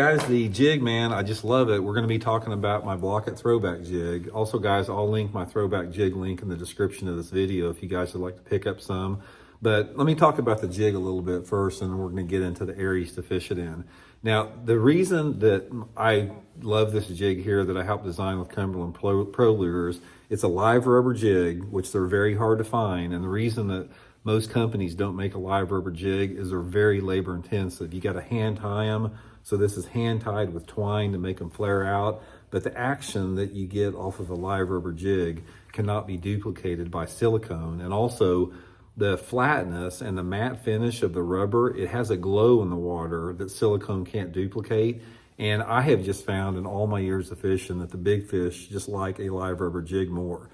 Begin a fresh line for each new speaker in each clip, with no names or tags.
Guys, the jig, man, I just love it. We're going to be talking about my Block It throwback jig. Also, guys, I'll link my throwback jig link in the description of this video if you guys would like to pick up some. But let me talk about the jig a little bit first, and we're going to get into the areas to fish it in. Now, the reason that I love this jig here that I helped design with Cumberland Pro Lures, it's a live rubber jig, which they're very hard to find. And the reason that most companies don't make a live rubber jig is they're very labor intensive. You got to hand tie them. So this is hand tied with twine to make them flare out. But the action that you get off of a live rubber jig cannot be duplicated by silicone. And also the flatness and the matte finish of the rubber, it has a glow in the water that silicone can't duplicate. And I have just found in all my years of fishing that the big fish just like a live rubber jig more.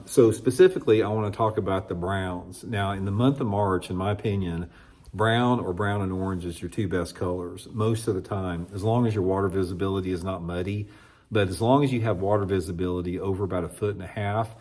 So specifically, I want to talk about the browns. Now, in the month of March, in my opinion, brown or brown and orange is your two best colors most of the time, as long as your water visibility is not muddy. But as long as you have water visibility over about 1.5 feet,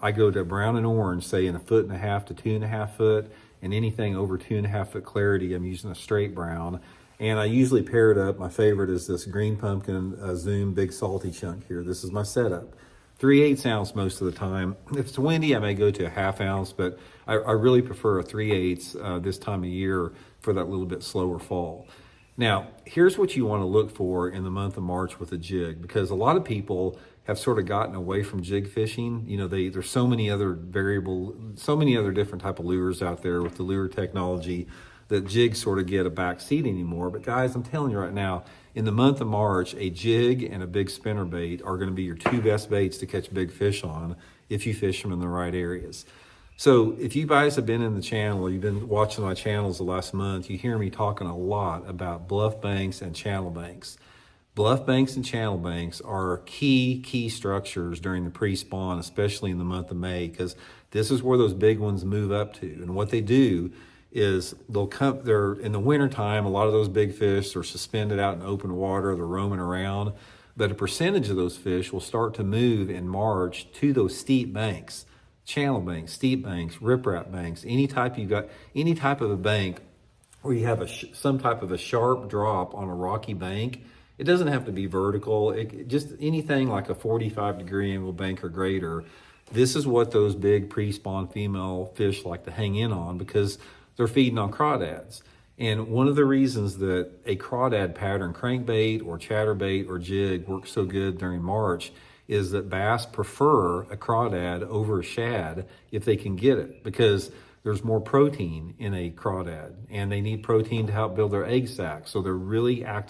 I go to brown and orange, say in 1.5 to 2.5 foot, and anything over 2.5 foot clarity, I'm using a straight brown. And I usually pair it up. My favorite is this green pumpkin Zoom big salty chunk here. This is my setup. 3/8 ounce most of the time. If it's windy, I may go to a 1/2 ounce, but I really prefer a 3/8 this time of year for that little bit slower fall. Now, here's what you want to look for in the month of March with a jig, because a lot of people have sort of gotten away from jig fishing. You know, there's so many other different type of lures out there with the lure technology that jigs sort of get a back seat anymore. But guys, I'm telling you right now, in the month of March, a jig and a big spinner bait are going to be your two best baits to catch big fish on if you fish them in the right areas. So if you guys have been in the channel, you've been watching my channels the last month, you hear me talking a lot about bluff banks and channel banks. Bluff banks and channel banks are key structures during the pre-spawn, especially in the month of May, because this is where those big ones move up to. And what they do is they're in the wintertime, a lot of those big fish are suspended out in open water, they're roaming around, but a percentage of those fish will start to move in March to those steep banks, channel banks, steep banks, riprap banks, any type of a bank where you have some type of a sharp drop on a rocky bank. It doesn't have to be vertical, just anything like a 45-degree angle bank or greater. This is what those big pre-spawn female fish like to hang in on, because they're feeding on crawdads. And one of the reasons that a crawdad pattern crankbait or chatterbait or jig works so good during March is that bass prefer a crawdad over a shad if they can get it, because there's more protein in a crawdad and they need protein to help build their egg sac. So they're really active